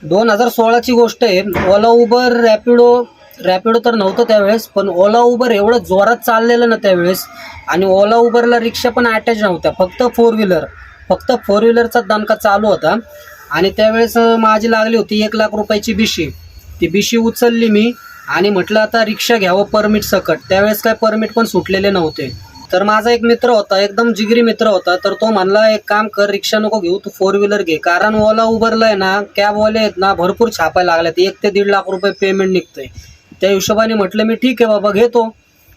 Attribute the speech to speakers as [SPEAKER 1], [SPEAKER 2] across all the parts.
[SPEAKER 1] 2016ची गोष्ट आहे. ओला उबर रॅपिडो तर नव्हतं त्यावेळेस, पण ओला उबर एवढं जोरात चाललेलं ना त्यावेळेस. आणि ओला उबरला रिक्षा पण अटॅच नव्हत्या, फक्त फोर व्हीलरचा दणका चालू होता. आणि त्यावेळेस माझी लागली होती 1 लाख रुपयाची बिशी. ती बिशी उचलली मी आणि म्हटलं आता रिक्षा घ्यावं परमिट सकट. त्यावेळेस काय परमिट पण सुटलेले नव्हते. तर माझा एक मित्र होता, एकदम जिगरी मित्र होता. तर तो म्हणला एक काम कर, रिक्षा नको घेऊ, तू फोर व्हीलर घे. कारण ओला उबरला आहे ना, कॅबवाले आहेत ना भरपूर छापायला लागल्यात. 1 ते 1.5 लाख रुपये पेमेंट निघतंय. त्या हिशोबाने म्हटलं मी ठीक आहे बाबा घेतो.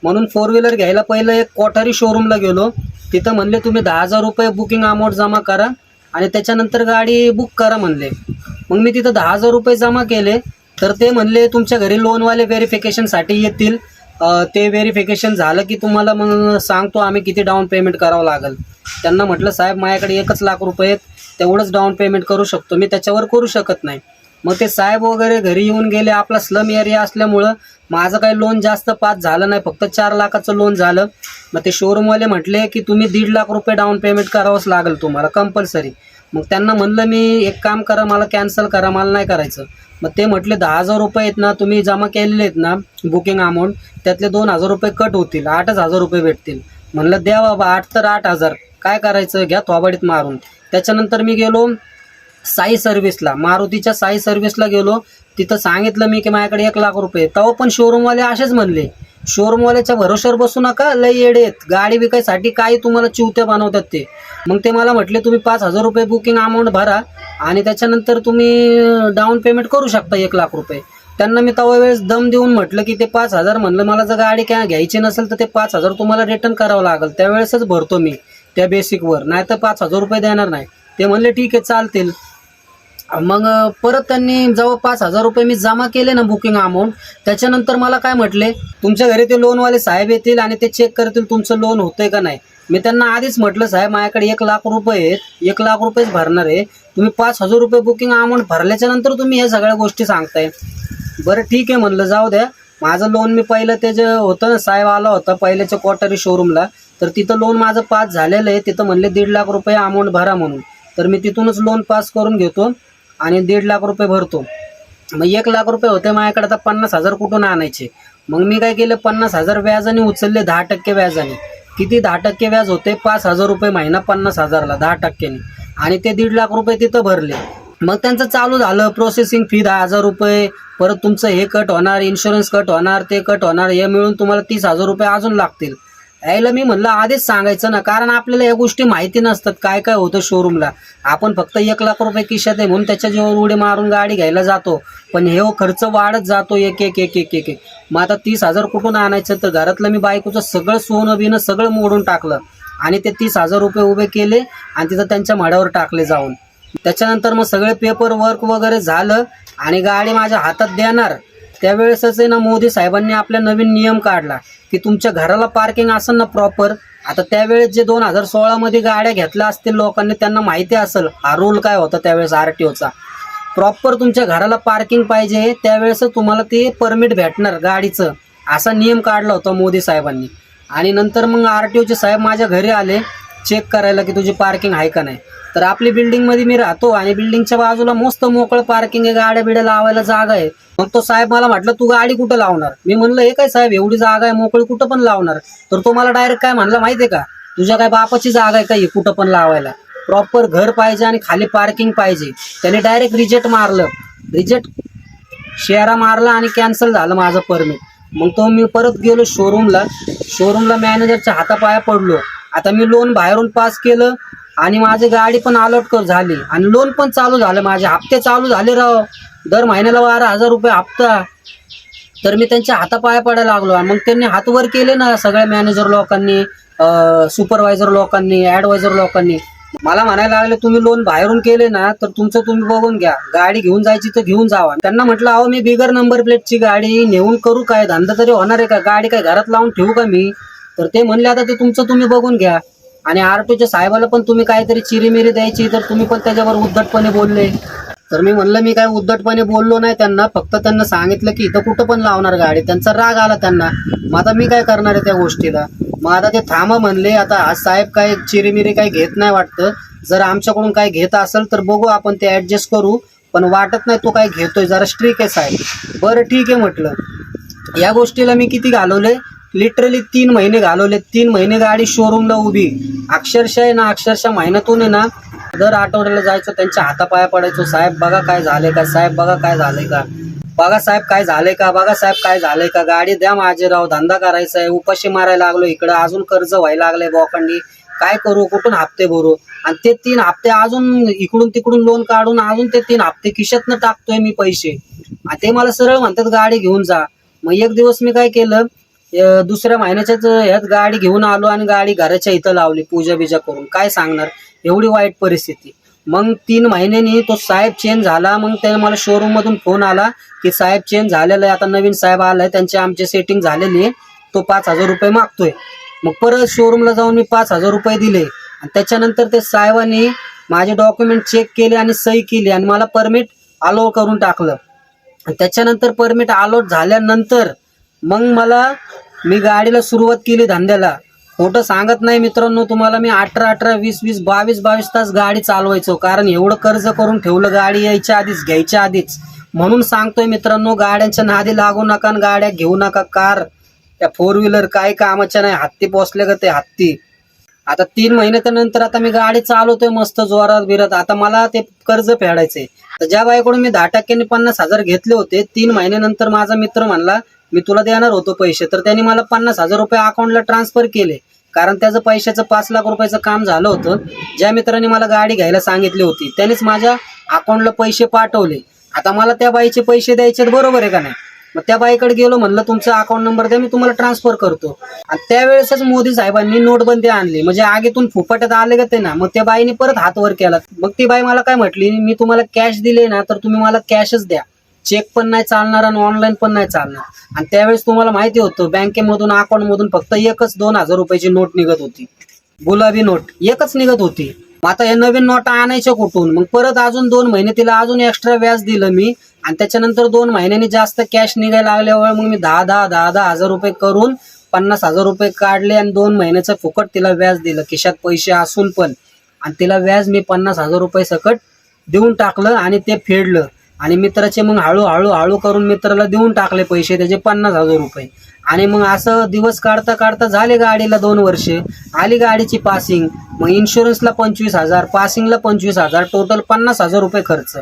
[SPEAKER 1] म्हणून फोर व्हीलर घ्यायला पहिलं एक कोठारी शोरूमला गेलो. तिथं म्हणले तुम्ही 10,000 रुपये बुकिंग अमाऊंट जमा करा आणि त्याच्यानंतर गाडी बुक करा म्हणले. मग मी तिथं 10,000 रुपये जमा केले. तर ते म्हणले तुमच्या घरी लोनवाले व्हेरिफिकेशनसाठी येतील. ते व्हेरिफिकेशन झालं की तुम्हाला मग सांगतो आम्ही किती डाऊन पेमेंट करावं लागेल. त्यांना म्हटलं साहेब माझ्याकडे 1 लाख रुपये आहेत, तेवढंच डाऊन पेमेंट करू शकतो मी, त्याच्यावर करू शकत नाही. मग ते साहेब वगैरे घरी येऊन गेले. आपला स्लम एरिया असल्यामुळं माझं काही लोन जास्त पास झालं नाही, फक्त 4 लाखाचं लोन झालं. मग ते शोरूमवाले म्हटले की तुम्ही 1.5 लाख रुपये डाऊन पेमेंट करावंच लागेल तुम्हाला कंपल्सरी. मग त्यांना म्हणलं मी एक काम करा, मला कॅन्सल करा, मला नाही करायचं. मग ते म्हटले 10,000 रुपये आहेत ना तुम्ही जमा केलेले आहेत ना बुकिंग अमाऊंट, त्यातले 2,000 रुपये कट होतील, 8,000 रुपये भेटतील. म्हणलं द्या बाबा, 8 तर 8,000, काय करायचं घ्या थोबाडीत मारून. त्याच्यानंतर मी गेलो साई सर्व्हिसला, मारुतीच्या साई सर्व्हिसला गेलो. तिथं सांगितलं मी की माझ्याकडे 1 लाख रुपये. तेव्हा पण शोरूमवाले असेच म्हणले, शोरूमवाल्याच्या भरोश्यावर बसू नका, लई येडे आहेत, गाडी विकायसाठी काही तुम्हाला चिवत्या बनवतात ते. मग ते मला म्हटले तुम्ही 5,000 रुपये बुकिंग अमाऊंट भरा आणि त्याच्यानंतर तुम्ही डाऊन पेमेंट करू शकता 1 लाख रुपये. त्यांना मी तेव्हा वेळेस दम देऊन म्हटलं की ते 5,000 म्हणलं मला जर गाडी काय घ्यायची नसेल तर ते 5,000 तुम्हाला रिटर्न करावं लागेल, त्यावेळेसच भरतो मी त्या बेसिकवर, नाही तर 5,000 रुपये देणार नाही. ते म्हणले ठीक आहे चालतील. मग परत त्यांनी जेव्हा 5,000 रुपये मी जमा केले ना बुकिंग अमाऊंट, त्याच्यानंतर मला काय म्हटले तुमच्या घरी ते लोनवाले साहेब येतील आणि ते चेक करतील तुमचं लोन होतंय का नाही. मी त्यांना आधीच म्हटलं साहेब माझ्याकडे 1 लाख रुपये आहेत, 1 लाख रुपयेच भरणार आहे, तुम्ही 5,000 रुपये बुकिंग अमाऊंट भरल्याच्या नंतर तुम्ही ह्या सगळ्या गोष्टी सांगताय. बरं ठीक आहे म्हणलं जाऊ द्या. माझं लोन मी पहिलं ते जे होतं ना, साहेब आला होता पहिल्याच्या क्वार्टरी शोरूमला, तर तिथं लोन माझं पास झालेलं आहे. तिथं म्हणले 1.5 लाख रुपये अमाऊंट भरा म्हणून. तर मी तिथूनच लोन पास करून घेतो आणि 1.5 लाख रुपये भरतो. मग 1 लाख रुपये होते माझ्याकडे, आता 50,000 कुठून आणायचे. मग मी काय केलं 50,000 व्याजाने उचलले, 10% व्याजाने. किती 10% व्याज होते, 5,000 रुपये महिना 50,000ला 10%ने. आणि ते 1.5 लाख रुपये तिथं भरले. मग त्यांचं चालू झालं प्रोसेसिंग फी 10,000 रुपये, परत तुमचं हे कट होणार, इन्शुरन्स कट होणार, ते कट होणार, हे मिळून तुम्हाला 30,000 रुपये अजून लागतील. यायला मी म्हणलं आधीच सांगायचं ना, कारण आपल्याला या गोष्टी माहिती नसतात काय काय होतं शोरूमला. आपण फक्त 1 लाख रुपये खिशात आहे म्हणून त्याच्या जीवावर उडी मारून गाडी घ्यायला जातो, पण हे खर्च वाढत जातो एक एक एक एक एक एक. मग आता 30,000 कुठून आणायचं, तर घरातलं मी बायकोचं सगळं सोनं बिनं सगळं मोडून टाकलं आणि ते 30,000 रुपये उभे केले आणि तिथं त्यांच्या माड्यावर टाकले जाऊन. त्याच्यानंतर मग सगळे पेपर वर्क वगैरे झालं आणि गाडी माझ्या हातात देणार त्यावेळेसच आहे ना, मोदी साहेबांनी आपला नवीन नियम काढला की तुमच्या घराला पार्किंग असेल ना प्रॉपर. आता त्यावेळेस जे 2016मध्ये गाड्या घेतल्या असतील लोकांनी त्यांना माहिती असेल हा रूल काय होता त्यावेळेस RTOचा. प्रॉपर तुमच्या घराला पार्किंग पाहिजे त्यावेळेस तुम्हाला ते परमिट भेटणार गाडीचं, असा नियम काढला होता मोदी साहेबांनी. आणि नंतर मग RTOचे साहेब माझ्या घरी आले चेक करायला की तुझी पार्किंग आहे का नाही. तर आपली बिल्डिंगमध्ये मी राहतो आणि बिल्डिंगच्या बाजूला मस्त मोकळं पार्किंग आहे, गाड्या बिड्या लावायला जागा आहे. मग तो साहेब मला म्हटलं तू गाडी कुठं लावणार. मी म्हणलं हे काय साहेब एवढी जागा आहे मोकळी कुठं पण लावणार. तर तो मला डायरेक्ट काय म्हणला माहितीये का, तुझ्या काय बापाची जागा आहे का ही कुठं पण लावायला, प्रॉपर घर पाहिजे आणि खाली पार्किंग पाहिजे. त्याने डायरेक्ट रिजेक्ट मारलं, रिजेक्ट शेरा मारला आणि कॅन्सल झालं माझं परमिट. मग तो मी परत गेलो शोरूमला मॅनेजरच्या हातापाया पडलो. आता मी लोन बाहेरून पास केलं आणि माझी गाडी पण अलॉट कर झाली आणि लोन पण चालू झालं, माझे हप्ते चालू झाले राव, दर महिन्याला 12,000 रुपये हप्ता. तर मी त्यांच्या हातापाया पडायला लागलो. मग त्यांनी हातवर केले ना सगळ्या मॅनेजर लोकांनी, सुपरवायझर लोकांनी, ॲडवायझर लोकांनी. मला म्हणायला लागले तुम्ही लोन बाहेरून केले ना तर तुमचं तुम्ही बघून घ्या, गाडी घेऊन जायची तर घेऊन जावा. त्यांना म्हटलं अहो मी बिगर नंबर प्लेटची गाडी नेऊन करू काय, धंदा तरी होणार आहे का, गाडी काय घरात लावून ठेवू का मी. तर ते म्हणले आता ते तुमचं तुम्ही बघून घ्या. आणि RTOच्या साहेबाला पण तुम्ही काहीतरी चिरीमिरी द्यायची तर तुम्ही पण त्याच्यावर उद्धटपणे बोलले. तर मी म्हणलं मी काय उद्धटपणे बोललो नाही त्यांना, फक्त त्यांना सांगितलं की इथं कुठं पण लावणार गाडी. त्यांचा राग आला त्यांना. मग आता मी काय करणार आहे त्या गोष्टीला. मग आता ते थांबा म्हणले, आता आज साहेब काय चिरीमिरी काय घेत नाही वाटतं, जर आमच्याकडून काय घेत असेल तर बघू आपण ते ॲडजस्ट करू, पण वाटत नाही तो काय घेतोय, जरा स्ट्रिक आहे साहेब. बरं ठीक आहे म्हटलं. या गोष्टीला मी किती घालवले, लिटरली 3 महिने घालवले. 3 महिने गाडी शोरूमला उभी. अक्षरशः आहे ना, अक्षरशः महिन्यातून आहे ना दर आठवड्याला जायचो, त्यांच्या हातापाया पडायचो. साहेब बघा काय झालंय का, साहेब बघा काय झालंय का, बघा साहेब काय झालंय का, बघा साहेब काय झालंय का, गाडी द्या माझे राव, धंदा करायचा आहे, उपाशी मारायला लागलो इकडं, अजून कर्ज व्हायला लागलंय बोकांडी, काय करू, कुठून हप्ते भरू. आणि ते 3 हप्ते अजून इकडून तिकडून लोन काढून अजून ते 3 हप्ते खिशातनं टाकतोय मी पैसे. आणि ते मला सरळ म्हणतात गाडी घेऊन जा. मग एक दिवस मी काय केलं, दुसऱ्या महिन्याच्याच ह्यात गाडी घेऊन आलो आणि गाडी घराच्या इथं लावली पूजा बिजा करून. काय सांगणार, एवढी वाईट परिस्थिती. मग 3 महिन्यांनी तो साहेब चेंज झाला. मग त्याने मला शोरूम मधून फोन आला की साहेब चेंज झालेला आहे, आता नवीन साहेब आलाय, त्यांची आमची सेटिंग झालेली आहे, तो 5,000 रुपये मागतोय. मग परत शोरूमला जाऊन मी 5,000 रुपये दिले. आणि त्याच्यानंतर ते साहेबांनी माझे डॉक्युमेंट चेक केले आणि सही केली आणि मला परमिट अलाउ करून टाकलं. त्याच्यानंतर परमिट अलॉट झाल्यानंतर मग मी गाडीला सुरुवात केली धंद्याला. खोटं सांगत नाही मित्रांनो तुम्हाला, मी 18, 20, 22 तास गाडी चालवायचो. कारण एवढं कर्ज करून ठेवलं गाडी यायच्या आधीच, घ्यायच्या आधीच. म्हणून सांगतोय मित्रांनो, गाड्यांच्या नादी लागू नका आणि गाड्या घेऊ नका. कार त्या 4 व्हीलर काय कामाच्या नाही, हत्ती पोचले का ते हत्ती. आता 3 महिन्याच्या नंतर आता मी गाडी चालवतोय मस्त जोरात बिरत. आता मला ते कर्ज फेडायचंय. तर ज्या बाईकडून मी 10% 50,000 घेतले होते, 3 महिन्यानंतर माझा मित्र म्हणला मी तुला देणार होतो पैसे, तर त्यांनी मला 50,000 रुपये अकाउंटला ट्रान्सफर केले. कारण त्याचं पैशाचं 5 लाख रुपयाचं काम झालं होतं. ज्या मित्रांनी मला गाडी घ्यायला सांगितली होती त्यानेच माझ्या अकाउंटला पैसे पाठवले. आता मला त्या बाईचे पैसे द्यायचे, बरोबर आहे का नाही. मग त्या बाईकडे गेलो, म्हणलं तुमचा अकाउंट नंबर द्या, मी तुम्हाला ट्रान्सफर करतो. आणि त्यावेळेसच मोदी साहेबांनी नोटबंदी आणली, म्हणजे आगीतून फुफाट्यात आले का ते ना. मग त्या बाईने परत हात वर केला. मग ती बाई मला काय म्हटली, मी तुम्हाला कॅश दिले ना तर तुम्ही मला कॅशच द्या, चेक पण नाही चालणार आणि ऑनलाईन पण नाही चालणार. आणि त्यावेळेस तुम्हाला माहिती होतं बँकेमधून अकाउंट मधून फक्त एकच 2,000 रुपयाची नोट निघत होती, गुलाबी नोट एकच निघत होती. आता हे नवीन नोट आणायच्या कुठून. मग परत अजून 2 महिने तिला अजून एक्स्ट्रा व्याज दिलं मी. आणि त्याच्यानंतर 2 महिन्यांनी जास्त कॅश निघायला लागल्यावर मग मी 10,000 रुपये करून 50,000 रुपये काढले आणि 2 महिन्याचं फुकट तिला व्याज दिलं, खिशात पैसे असून पण. आणि तिला व्याज मी 50,000 रुपये सकट देऊन टाकलं आणि ते फेडलं. आणि मित्राचे मग हळू करून मित्राला देऊन टाकले पैसे, त्याचे 50,000 रुपये. आणि मग असं दिवस काढता काढता झाले गाडीला 2 वर्षे. आली गाडीची पासिंग, मग इन्शुरन्सला 25,000, पासिंगला 25,000, टोटल 50,000 रुपये खर्च.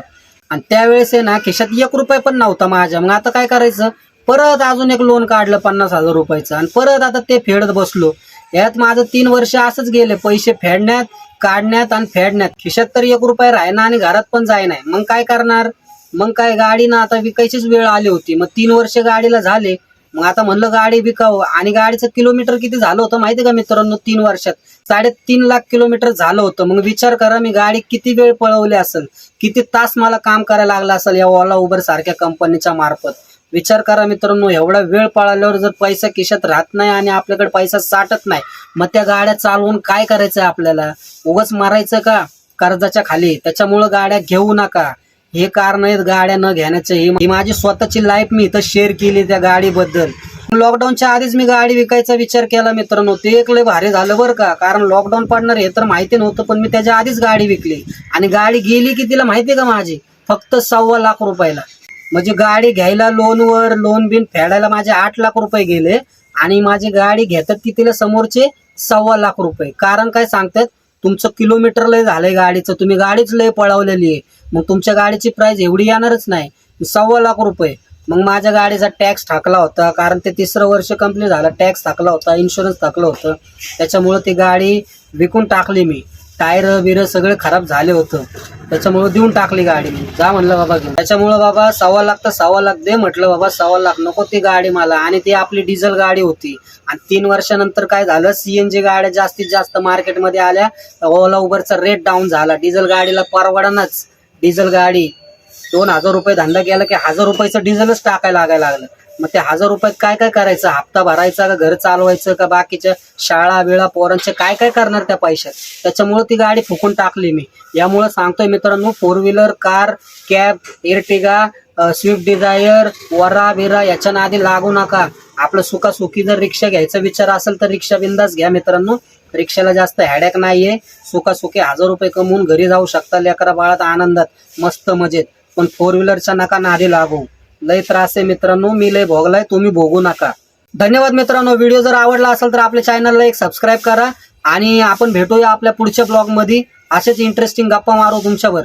[SPEAKER 1] आणि त्यावेळेस आहे ना खिशात 1 रुपया पण नव्हता माझ्या. मग आता काय करायचं, परत अजून एक लोन काढलं 50,000 रुपयाचं आणि परत आता ते फेडत बसलो. यात माझं 3 वर्ष असंच गेले, पैसे फेडण्यात, काढण्यात आणि फेडण्यात. खिशात तर 1 रुपया राहिना आणि घरात पण जाय नाही. मग काय करणार, मग काय गाडी ना आता विकायचीच वेळ आली होती. मग 3 वर्ष गाडीला झाले. मग आता म्हणलं गाडी विकावं. आणि गाडीचं किलोमीटर किती झालं होतं माहिती का मित्रांनो, 3 वर्षात 3.5 लाख किलोमीटर झालं होतं. मग विचार करा मी गाडी किती वेळ पळवली असेल, किती तास मला काम करायला लागलं असेल या ओला उबर सारख्या कंपनीच्या मार्फत. विचार करा मित्रांनो, एवढा वेळ पळाल्यावर जर पैसा खिशात राहत नाही आणि आपल्याकडे पैसा साठत नाही, मग त्या गाड्या चालवून काय करायचं आपल्याला, उगाच मारायचं का कर्जाच्या खाली. त्याच्यामुळं गाड्या घेऊ नका. हे कारण आहेत गाड्या न घेण्याचे. ही माझी स्वतःची लाईफ मी इथं शेअर केली त्या गाडीबद्दल. लॉकडाऊनच्या आधीच मी गाडी विकायचा विचार केला मित्रांनो. ते एक लय भारी झालं बरं का, कारण लॉकडाऊन पडणार हे तर माहिती नव्हतं. पण मी त्याच्या आधीच गाडी विकली आणि गाडी गेली की तिला माहिती का माझी फक्त 1.25 लाख रुपयाला. म्हणजे गाडी घ्यायला लोनवर, लोन बिन फेडायला माझे 8 लाख रुपये गेले आणि माझी गाडी घेतात की तिला समोरचे 1.25 लाख रुपये. कारण काय सांगतात, तुमचं किलोमीटर लय झालंय गाडीचं, तुम्ही गाडीच लय पळवलेली आहे, मग तुमच्या गाडीची प्राइस एवढी येणारच नाही. 1.25 लाख रुपये. मग माझ्या गाडीचा टॅक्स टाकला होता, कारण ते 3रं वर्ष कंप्लीट झालं, टॅक्स टाकला होता, इन्शुरन्स टाकलं होतं. त्याच्यामुळं ती गाडी विकून टाकली मी. टायर बिर सगळे खराब झाले होतं, त्याच्यामुळे देऊन टाकली गाडी मी. जा म्हणलं बाबा घेऊन. त्याच्यामुळं बाबा 1.25 लाख तर 1.25 लाख दे म्हटलं. बाबा 1.25 लाख नको ती गाडी मला. आणि ती आपली डिझेल गाडी होती. आणि 3 वर्षानंतर काय झालं, CNG गाड्या जास्तीत जास्त मार्केटमध्ये आल्या, ओला उबरचा रेट डाऊन झाला. डिझेल गाडीला परवडणाच. डिझेल गाडी 2,000 रुपये धंदा केला की 1,000 रुपयाचं डिझेलच टाकायला लागायला लागलं. मग ते 1,000 रुपयात काय काय करायचं, हप्ता भरायचा का घर चालवायचं का बाकीच्या शाळा बिळा पोरांचे काय काय करणार त्या पैशात. त्याच्यामुळे ती गाडी फुकून टाकली मी. यामुळे सांगतोय मित्रांनो, 4 wheeler, car, cab, Ertiga, Swift Dzire, वरा बिरा याच्या नादी लागू नका. आपलं सुखासुखी जर रिक्षा घ्यायचा विचार असेल तर रिक्षा बिंदास घ्या मित्रांनो. रिक्षाला जास्त हॅडॅक नाहीये. सुखासुखी 1,000 रुपये कमवून घरी जाऊ शकता लेकरा बाळात आनंदात, मस्त मजेत. पण फोर व्हीलरच्या नका नादी लागू. लय त्रास आहे मित्रांनो, मी लय भोगलाय, तुम्ही भोगू नका. धन्यवाद मित्रांनो. व्हिडिओ जर आवडला असेल तर आपल्या चॅनलला एक सबस्क्राईब करा आणि आपण भेटूया आपल्या पुढच्या ब्लॉग मध्ये. असेच इंटरेस्टिंग गप्पा मारू तुमच्यावर.